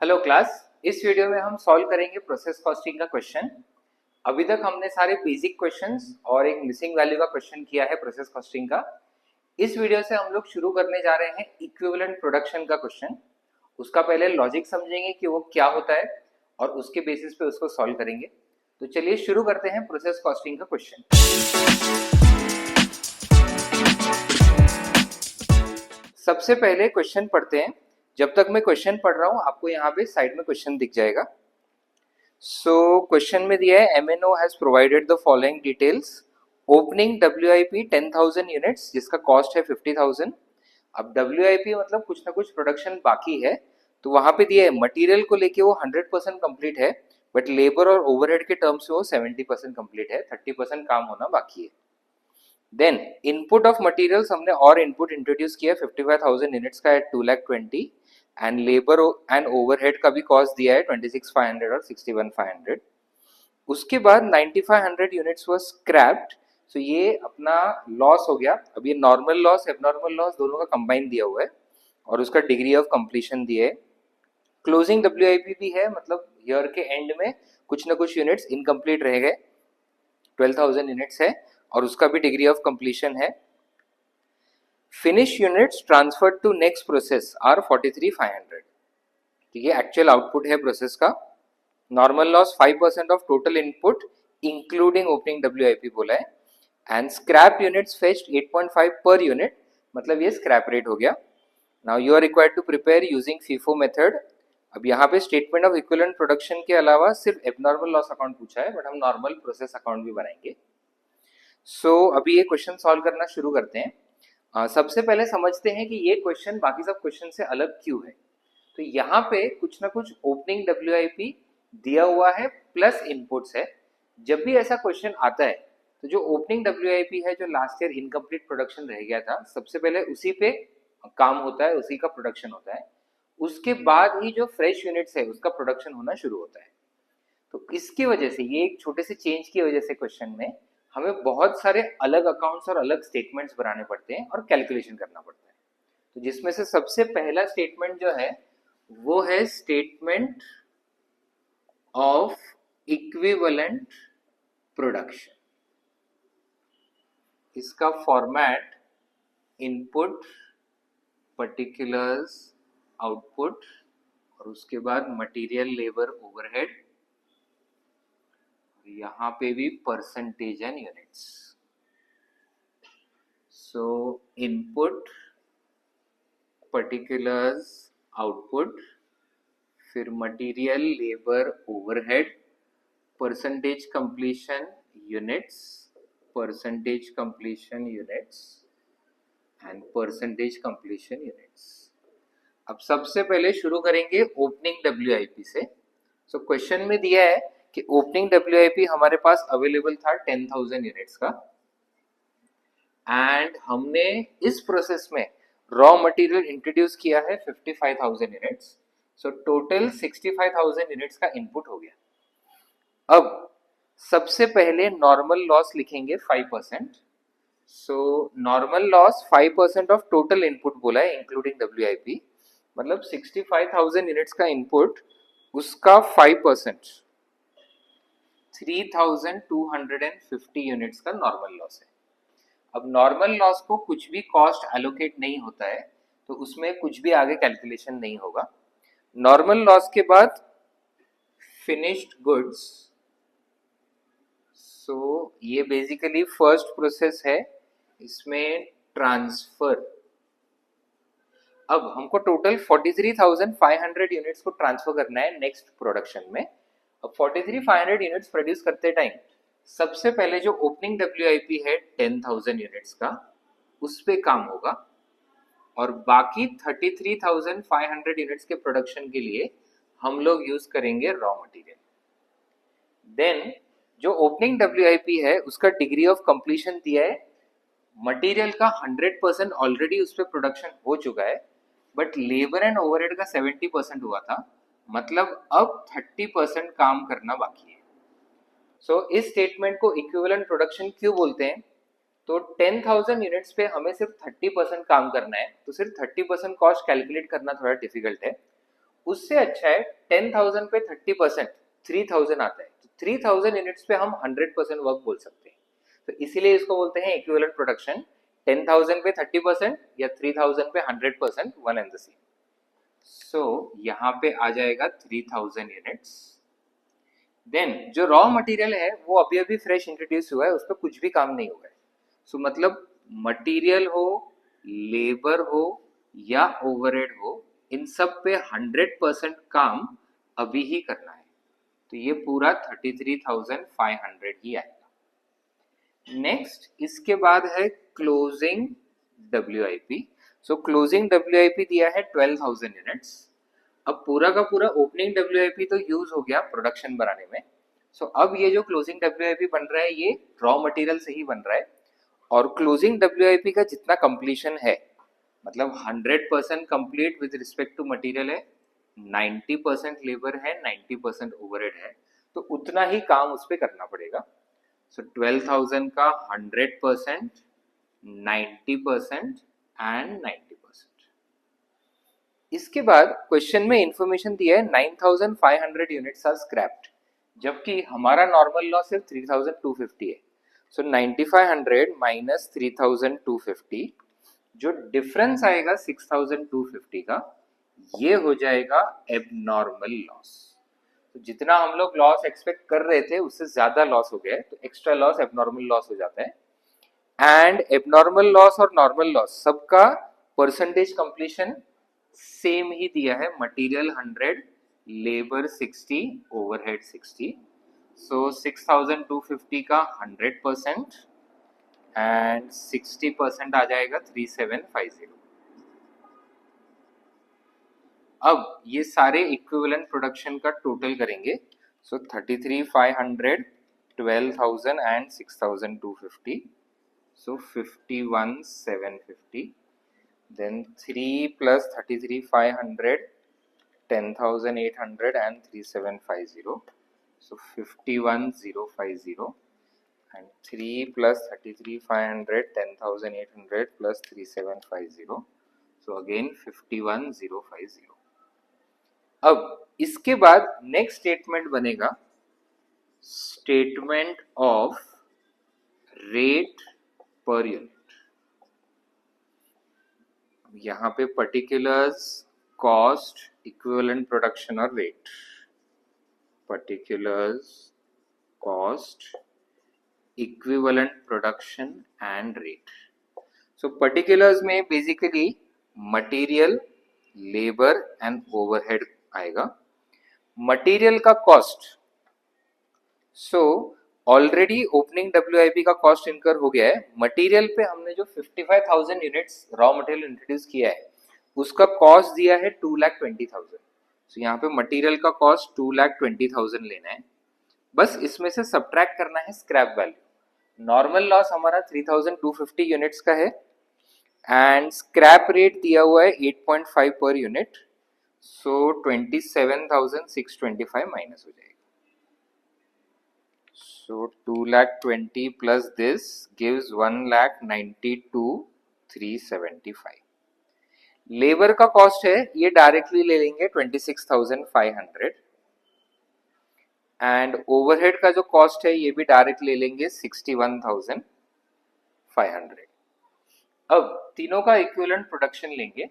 Hello class. इस video में हम सॉल्व करेंगे प्रोसेस कॉस्टिंग का क्वेश्चन। अभी तक हमने सारे बेसिक क्वेश्चंस और एक मिसिंग वैल्यू का क्वेश्चन किया है प्रोसेस कॉस्टिंग का। इस वीडियो से हम लोग शुरू करने जा रहे हैं इक्विवेलेंट प्रोडक्शन का क्वेश्चन। उसका पहले लॉजिक समझेंगे कि वो क्या होता है और उसके बेसिस पे उसको सॉल्व करेंगे। तो चलिए शुरू करते हैं प्रोसेस कॉस्टिंग का क्वेश्चन। सबसे पहले क्वेश्चन पढ़ते हैं। जब तक मैं क्वेश्चन पढ़ रहा हूं आपको यहाँ पे साइड में क्वेश्चन दिख जाएगा। सो क्वेश्चन में दिया है MNO has provided the following details. Opening WIP 10,000 units जिसका कॉस्ट है 50,000। अब WIP मतलब कुछ ना कुछ प्रोडक्शन बाकी है, तो वहां पे दिया है मटेरियल को लेके वो 100% कंप्लीट है, बट लेबर और ओवरहेड के टर्म्स में वो 70% कंप्लीट है, 30% काम होना बाकी है। देन इनपुट ऑफ मटेरियल्स हमने और इनपुट इंट्रोड्यूस किया 55,000 यूनिट्स का at 2,20,000 and labour and overhead का भी कॉस्ट दिया है 26,500 और 61,500। उसके बाद 9,500 यूनिट्स वो स्क्रैप्ड। सो ये अपना लॉस हो गया। अब ये नॉर्मल लॉस एबनॉर्मल लॉस दोनों का कंबाइन दिया हुआ है और उसका डिग्री ऑफ कंप्लीशन दिया है। क्लोजिंग WIP भी है, मतलब ईयर के एंड में कुछ ना कुछ यूनिट्स इनकम्प्लीट रह गए, 12,000 यूनिट्स है और उसका भी डिग्री ऑफ कंप्लीशन है। Finish units transferred to next process are 43,500। तो ये एक्चुअल आउटपुट है प्रोसेस का। Normal loss 5% of total input including opening WIP बोला है and scrap units fetched 8.5 per unit, मतलब ये स्क्रैप रेट हो गया। Now you are required to prepare using FIFO method. अब यहाँ पे स्टेटमेंट ऑफ इक्विवेलेंट प्रोडक्शन के अलावा सिर्फ एबनॉर्मल लॉस अकाउंट पूछा है, बट हम नॉर्मल प्रोसेस अकाउंट भी बनाएंगे। अभी ये क्वेश्चन सॉल्व करना शुरू करते हैं। सबसे पहले समझते हैं कि ये क्वेश्चन बाकी सब क्वेश्चन से अलग क्यों है। तो यहाँ पे कुछ ना कुछ ओपनिंग WIP दिया हुआ है प्लस इनपुट्स है। जब भी ऐसा क्वेश्चन आता है तो जो ओपनिंग WIP है, जो लास्ट ईयर इनकम्प्लीट प्रोडक्शन रह गया था, सबसे पहले उसी पे काम होता है, उसी का प्रोडक्शन होता है। उसके बाद ही जो फ्रेश यूनिट्स है उसका प्रोडक्शन होना शुरू होता है। तो इसकी वजह से ये एक छोटे से चेंज की वजह से क्वेश्चन में हमें बहुत सारे अलग अकाउंट्स और अलग स्टेटमेंट्स बनाने पड़ते हैं और कैलकुलेशन करना पड़ता है। तो जिसमें से सबसे पहला स्टेटमेंट जो है वो है स्टेटमेंट ऑफ इक्विवेलेंट प्रोडक्शन। इसका फॉर्मेट इनपुट, पर्टिकुलर्स, आउटपुट और उसके बाद मटेरियल, लेबर, ओवरहेड, यहाँ पे भी percentage and units. So input, particulars, output, फिर material, labour, overhead, percentage completion units, percentage completion units and percentage completion units. अब सबसे पहले शुरू करेंगे ओपनिंग WIP से। सो क्वेश्चन में दिया है कि ओपनिंग WIP हमारे पास अवेलेबल था 10,000 यूनिट्स का एंड हमने इस प्रोसेस में रॉ मटेरियल इंट्रोड्यूस किया है 55,000 यूनिट्स। सो टोटल 65,000 यूनिट्स का इनपुट हो गया। अब सबसे पहले नॉर्मल लॉस लिखेंगे 5%। So normal loss 5% of total input बोला है इंक्लूडिंग WIP, मतलब 65,000 यूनिट्स का इनपुट, उसका 5% 3,250 यूनिट्स का नॉर्मल लॉस है। अब नॉर्मल लॉस को कुछ भी कॉस्ट एलोकेट नहीं होता है, तो उसमें कुछ भी आगे कैलकुलेशन नहीं होगा। नॉर्मल लॉस के बाद फिनिश्ड गुड्स। सो ये बेसिकली फर्स्ट प्रोसेस है, इसमें ट्रांसफर। अब हमको टोटल 43,500 यूनिट्स को ट्रांसफर करना है नेक्स्ट प्रोडक्शन में। अब 43,500 यूनिट्स प्रोड्यूस करते टाइम सबसे पहले जो ओपनिंग WIP है 10,000 यूनिट्स का, उस पे काम होगा और बाकी 33,500 यूनिट्स के प्रोडक्शन के लिए हम लोग यूज करेंगे रॉ मटेरियल। देन जो ओपनिंग WIP है उसका डिग्री ऑफ कंप्लीशन दिया है। मटेरियल का 100% ऑलरेडी उस पर प्रोडक्शन हो चुका है, बट लेबर एंड ओवरहेड का 70% हुआ था, मतलब अब 30% काम करना बाकी है। इस स्टेटमेंट को इक्विवेलेंट प्रोडक्शन क्यों बोलते हैं? तो 10,000 यूनिट्स पे हमें सिर्फ 30% काम करना है, तो सिर्फ 30% कॉस्ट कैलकुलेट करना थोड़ा डिफिकल्ट है। उससे अच्छा है 10,000 पे 30% 3,000 आता है, तो 3,000 यूनिट्स पे हम 100% वर्क बोल सकते हैं। तो इसीलिए इसको बोलते हैं इक्विवेलेंट प्रोडक्शन। 10,000 पे 30% या 3,000 पे 100% वन एंड द सेम। सो यहाँ पे आ जाएगा 3,000 यूनिट्स। देन जो रॉ मटेरियल है वो अभी अभी फ्रेश इंट्रोड्यूस हुआ है, उस पर कुछ भी काम नहीं हुआ है। सो मतलब मटेरियल हो, लेबर हो या ओवरहेड हो, इन सब पे 100% काम अभी ही करना है। तो ये पूरा 33,500 ही आएगा। नेक्स्ट इसके बाद है closing WIP। So closing WIP दिया है 12,000 यूनिट्स। अब पूरा का पूरा ओपनिंग WIP तो यूज हो गया प्रोडक्शन बनाने में। सो अब ये जो क्लोजिंग WIP बन रहा है ये रॉ मटेरियल से ही बन रहा है, और क्लोजिंग WIP का जितना कंप्लीशन है, मतलब 100% complete with respect to material है, 90% लेबर है, 90% ओवरहेड है, तो उतना ही काम उस पर करना पड़ेगा। सो 12,000 का 100%, 90% एंड 90%। इसके बाद क्वेश्चन में इंफॉर्मेशन दिया है 9,500 यूनिट्स आर स्क्रैप्ड, जबकि हमारा नॉर्मल लॉस सिर्फ 3,250 है। सो 9,500 माइनस 3,250, जो डिफरेंस आएगा 6,250 का, ये हो जाएगा एबनॉर्मल लॉस। तो जितना हम लोग लॉस एक्सपेक्ट कर रहे थे उससे ज्यादा लॉस हो गया है, तो एक्स्ट्रा लॉस एबनॉर्मल लॉस हो जाता है। एंड एबनॉर्मल लॉस और नॉर्मल लॉस सबका परसेंटेज कंप्लीशन सेम ही दिया है, मटेरियल 100, लेबर 60, ओवरहेड 60। सो 6,250 का 100% एंड 60% आ जाएगा 3,750। अब ये सारे इक्विवेलेंट प्रोडक्शन का टोटल करेंगे। सो 33,500, 12,000 and 6,250, so 51,750। then 3 plus 33,500, 10,800 and 3,750, so 51,050, and 3 plus 33,500, 10,800 plus 3,750, so again 51,050। अब इसके बाद नेक्स्ट स्टेटमेंट बनेगा statement of rate per unit. यहाँ पे पर्टिकुलर्स, कॉस्ट, इक्विवेलेंट प्रोडक्शन और rate. Particulars, cost, equivalent production and rate. So particulars में basically material, labour and overhead आएगा। Material का cost, so already opening WIP का cost incur हो गया है। मटेरियल पे हमने जो 55,000 यूनिट्स रॉ मटेरियल इंट्रोड्यूस किया है उसका कॉस्ट दिया है 2,20,000। सो यहाँ पे मटेरियल का कॉस्ट 2,20,000 लेना है, बस इसमें से सब्ट्रैक्ट करना है स्क्रैप वैल्यू। नॉर्मल लॉस हमारा 3,250 यूनिट्स का है एंड स्क्रैप रेट दिया हुआ है 8.5 पर यूनिट, सो 27,625 माइनस हो जाएगा। So 2,20,000 plus this gives 1,92,375। Labour का कॉस्ट है ये डायरेक्टली ले लेंगे 26,500 एंड ओवरहेड का जो कॉस्ट है ये भी डायरेक्ट ले लेंगे 61,500। अब तीनों का इक्विवेलेंट प्रोडक्शन लेंगे।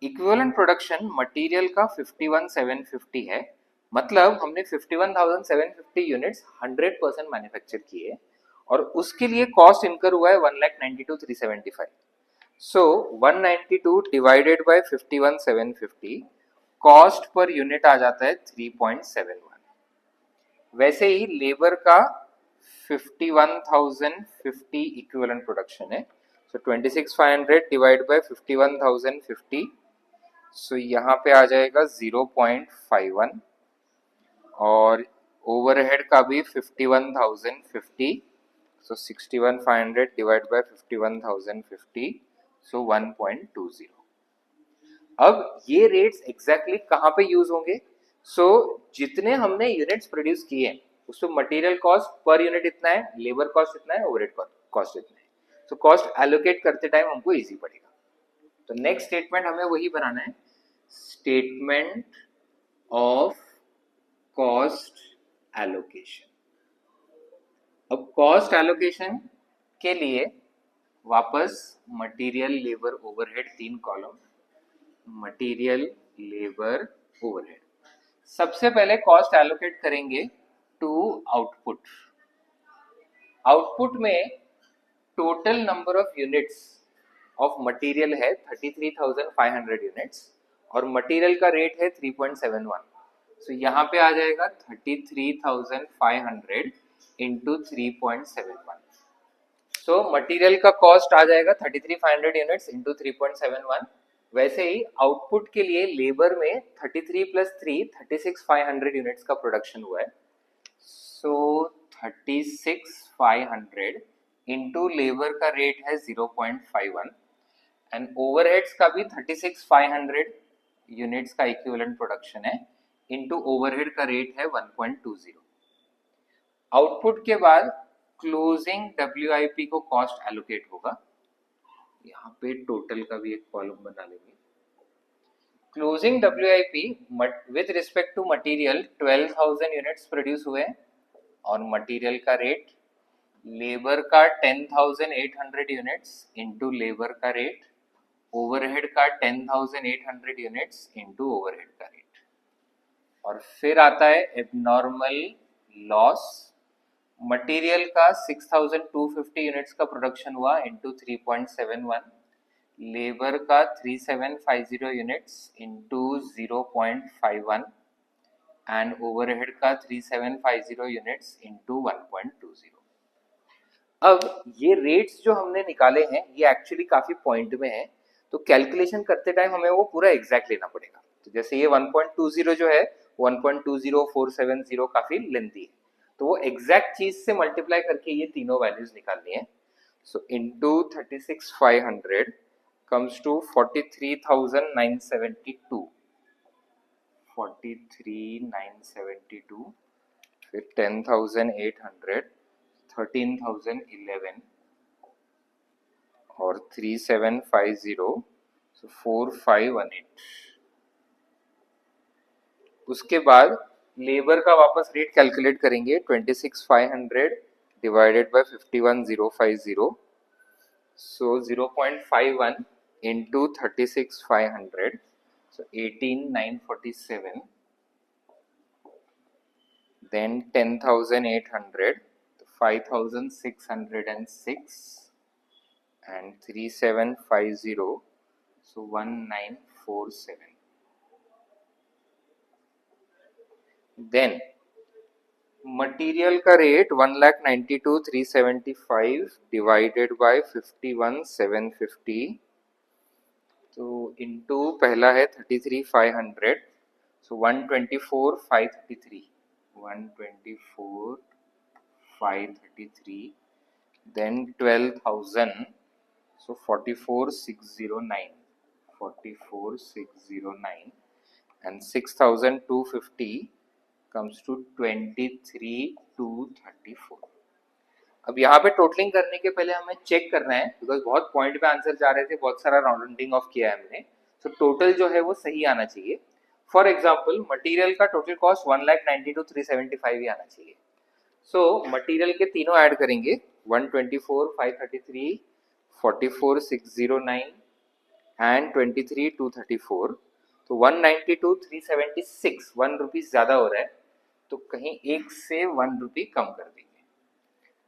इक्विवेलेंट प्रोडक्शन मटेरियल का 51,750 है, मतलब हमने 51,750 यूनिट्स 100% मैन्युफैक्चर किए और उसके लिए कॉस्ट इनकर हुआ है 1,92,375। So 192 divided by 51,750, cost per unit आ जाता है 3.71। वैसे ही लेबर का 51,050 इक्विवेलेंट प्रोडक्शन है, सो 26,500 डिवाइड बाय 51,050, सो यहाँ पे आ जाएगा 0.51, और ओवरहेड का भी 51,050, सो 61,500 डिवाइड बाय 51,050, सो 1.20। अब ये रेट्स एग्जैक्टली कहाँ पे यूज होंगे? सो जितने हमने यूनिट्स प्रोड्यूस किए हैं उसमें मटेरियल कॉस्ट पर यूनिट इतना है, लेबर कॉस्ट इतना है, ओवरहेड कॉस्ट इतना है, सो कॉस्ट एलोकेट करते टाइम हमको इजी पड़ेगा। तो नेक्स्ट स्टेटमेंट हमें वही बनाना है, स्टेटमेंट ऑफ कॉस्ट एलोकेशन। अब कॉस्ट एलोकेशन के लिए वापस material, labour, overhead, 3 column. Material, labour, overhead. सबसे पहले कॉस्ट एलोकेट करेंगे टू आउटपुट। आउटपुट में total number of units of material है 33,500 यूनिट्स और मटेरियल का रेट है 3.71। सो यहाँ पे आ जाएगा 33,500 इंटू 3.71। सो मटेरियल का कॉस्ट आ जाएगा 33,500 यूनिट्स इंटू 3.71। वैसे ही आउटपुट के लिए लेबर में 33 प्लस 3 36,500 यूनिट्स का प्रोडक्शन हुआ है। सो 36,500 इंटू लेबर का रेट है 0.51 एंड ओवरहेड्स का भी 36,500 यूनिट्स का इक्विवेलेंट प्रोडक्शन है इंटू ओवरहेड का रेट है 1.20। आउटपुट के बाद क्लोजिंग WIP को कॉस्ट एलोकेट होगा। यहाँ पे टोटल का भी एक कॉलम बना लेंगे। Closing WIP with respect to material 12,000 units produce हुए और मटेरियल का रेट, लेबर का 10,800 यूनिट्स इंटू लेबर का रेट, ओवरहेड का 10,800 यूनिट्स इंटू ओवरहेड का रेट। और फिर आता है एबनॉर्मल लॉस। मटेरियल का 6,250 यूनिट्स का प्रोडक्शन हुआ इंटू 3.71, लेबर का 3,750 यूनिट्स इंटू 0.51 एंड ओवरहेड का 3,750 यूनिट्स इंटू 1.20। अब ये रेट्स जो हमने निकाले हैं ये एक्चुअली काफी पॉइंट में है, तो कैलकुलेशन करते टाइम हमें वो पूरा एग्जैक्ट लेना पड़ेगा। तो जैसे ये 1.20 जो है 1.20470 काफी लेंथी है, तो वो एग्जैक्ट चीज से मल्टीप्लाई करके ये तीनों वैल्यूज निकालनी है। सो इनटू 36,500 comes to 43,972, 43,972, फिर 10,800, 13,011 और 3,750, so 4,518। उसके बाद लेबर का वापस रेट कैलकुलेट करेंगे 26,500 divided by 51,050, so 0.51 into 36,500, so 18,947, then 10,800, 5,606 and 3,750, so 1,947. Then material का रेट 1,92,375 डिवाइडेड बाय 51,750, तो इनटू पहला है 33,500, सो 124,533, 124,533, then 12,000, so 44,609, 44,609 and 6,250 comes to 23,234। अब यहाँ पे टोटलिंग करने के पहले हमें चेक करना है, बिकॉज बहुत पॉइंट पे आंसर जा रहे थे, बहुत सारा राउंडिंग ऑफ किया है हमने, तो टोटल जो है वो सही आना चाहिए। फॉर एग्जाम्पल मटेरियल का टोटल कॉस्ट 1,92,375 ही आना चाहिए। सो मटेरियल के तीनों ऐड करेंगे 124,533, 44,609 एंड 23,234, तो 192,376 1 रुपीज ज्यादा हो रहा है, तो कहीं एक से 1 रुपी कम कर देंगे।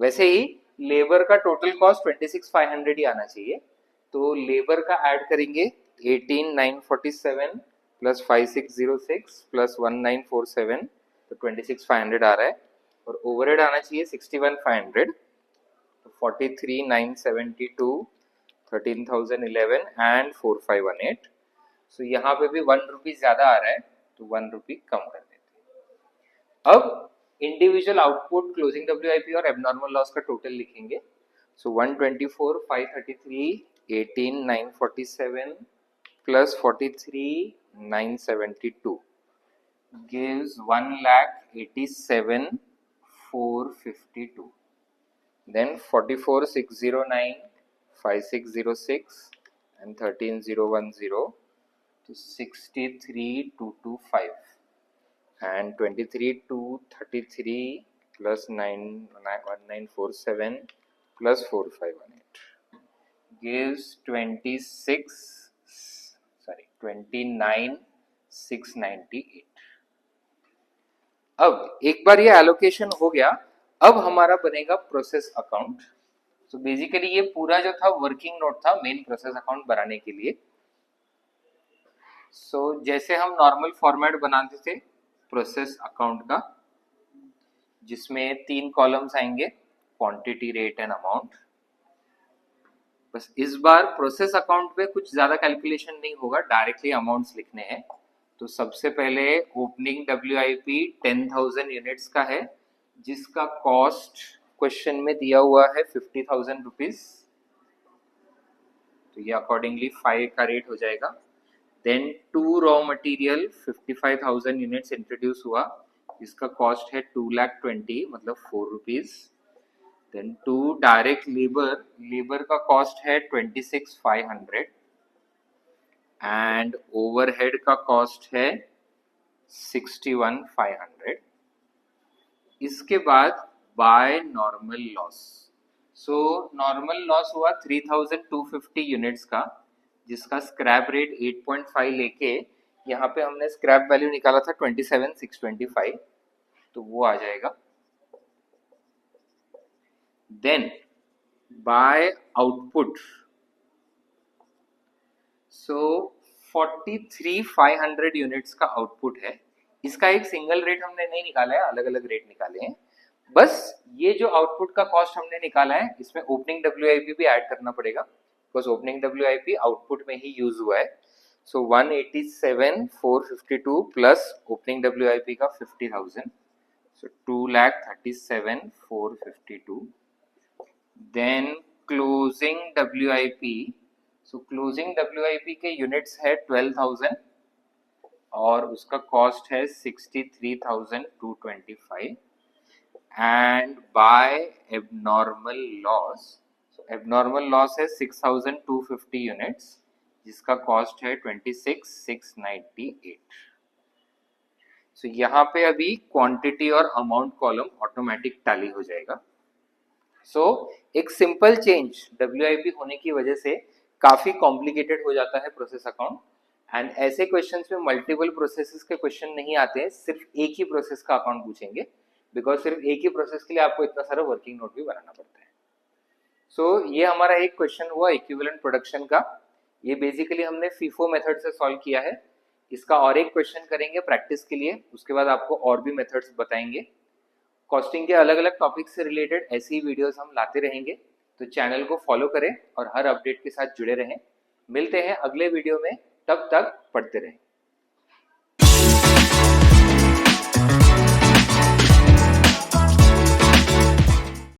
वैसे ही लेबर का टोटल कॉस्ट 26,500 ही आना चाहिए, तो लेबर का ऐड करेंगे 18,947 प्लस 5,606 प्लस 1,947, तो 26,500 आ रहा है। और ओवरहेड आना चाहिए 61,500, 43,972, 13,011 एंड 4,518। सो यहाँ पे भी 1 रुपी ज्यादा आ रहा है, तो 1 रुपी कम कर देते हैं। अब इंडिविजुअल आउटपुट, क्लोजिंग WIP और एबनॉर्मल लॉस का टोटल लिखेंगे। सो 124,533, 18,947 plus 43,972 gives 1,87,452. Then 44,609, 5,606 and 13,010 to 63,225. and 23 to 33 plus 1947 plus 4518 gives 29698. अब एक बार ये एलोकेशन हो गया, अब हमारा बनेगा प्रोसेस अकाउंट। सो बेसिकली ये पूरा जो था वर्किंग नोट था मेन प्रोसेस अकाउंट बनाने के लिए। सो जैसे हम नॉर्मल फॉर्मेट बनाते थे प्रोसेस अकाउंट का, जिसमें 3 कॉलम्स आएंगे, क्वांटिटी, रेट एंड अमाउंट। बस इस बार प्रोसेस अकाउंट पे कुछ ज्यादा कैलकुलेशन नहीं होगा, डायरेक्टली अमाउंट्स लिखने हैं। तो सबसे पहले ओपनिंग WIP 10,000 यूनिट्स का है, जिसका कॉस्ट क्वेश्चन में दिया हुआ है 50,000 रुपीज। तो ये अकॉर्डिंगली 5 का रेट हो जाएगा। Then 2 raw material 55,000 units introduce हुआ, इसका कॉस्ट है 2,20,000 मतलब 4 रुपीज। देन 2 डायरेक्ट लेबर का कॉस्ट है 26,500 एंड ओवरहेड का कॉस्ट है 61,500। इसके बाद by normal loss. So normal loss हुआ 3,250 यूनिट्स का, जिसका स्क्रैप रेट 8.5 लेके यहाँ पे हमने स्क्रैप वैल्यू निकाला था 27,625, तो वो आ जाएगा। देन बाय आउटपुट, सो 43,500 यूनिट्स का आउटपुट है। इसका एक सिंगल रेट हमने नहीं निकाला है, अलग अलग रेट निकाले हैं। बस ये जो आउटपुट का कॉस्ट हमने निकाला है, इसमें ओपनिंग WIP भी ऐड करना पड़ेगा, बिकॉज ओपनिंग WIP आउटपुट में ही यूज हुआ है। सो 187,452 प्लस ओपनिंग WIP का 50,000, so 2,37,452। Then closing WIP, so closing WIP के यूनिट्स है 12,000 और उसका कॉस्ट है 63,225। And by abnormal loss, so abnormal loss है 6,250 यूनिट्स, जिसका कॉस्ट है 26,698। सो यहाँ पे अभी क्वांटिटी और अमाउंट कॉलम ऑटोमेटिक टैली हो जाएगा। सो एक सिंपल चेंज WIP होने की वजह से काफी कॉम्प्लिकेटेड हो जाता है प्रोसेस अकाउंट। एंड ऐसे क्वेश्चंस में मल्टीपल प्रोसेसेस के क्वेश्चन नहीं आते हैं, सिर्फ एक ही प्रोसेस का अकाउंट पूछेंगे, बिकॉज सिर्फ एक ही प्रोसेस के लिए आपको इतना सारा वर्किंग नोट भी बनाना पड़ता है। सो ये हमारा एक क्वेश्चन हुआ इक्विवेलेंट प्रोडक्शन का। ये बेसिकली हमने FIFO मेथड से सॉल्व किया है। इसका और एक क्वेश्चन करेंगे प्रैक्टिस के लिए, उसके बाद आपको और भी मेथड्स बताएंगे। कॉस्टिंग के अलग अलग टॉपिक से रिलेटेड ऐसी वीडियोस हम लाते रहेंगे, तो चैनल को फॉलो करें और हर अपडेट के साथ जुड़े रहें। मिलते हैं अगले वीडियो में, तब तक पढ़ते रहें।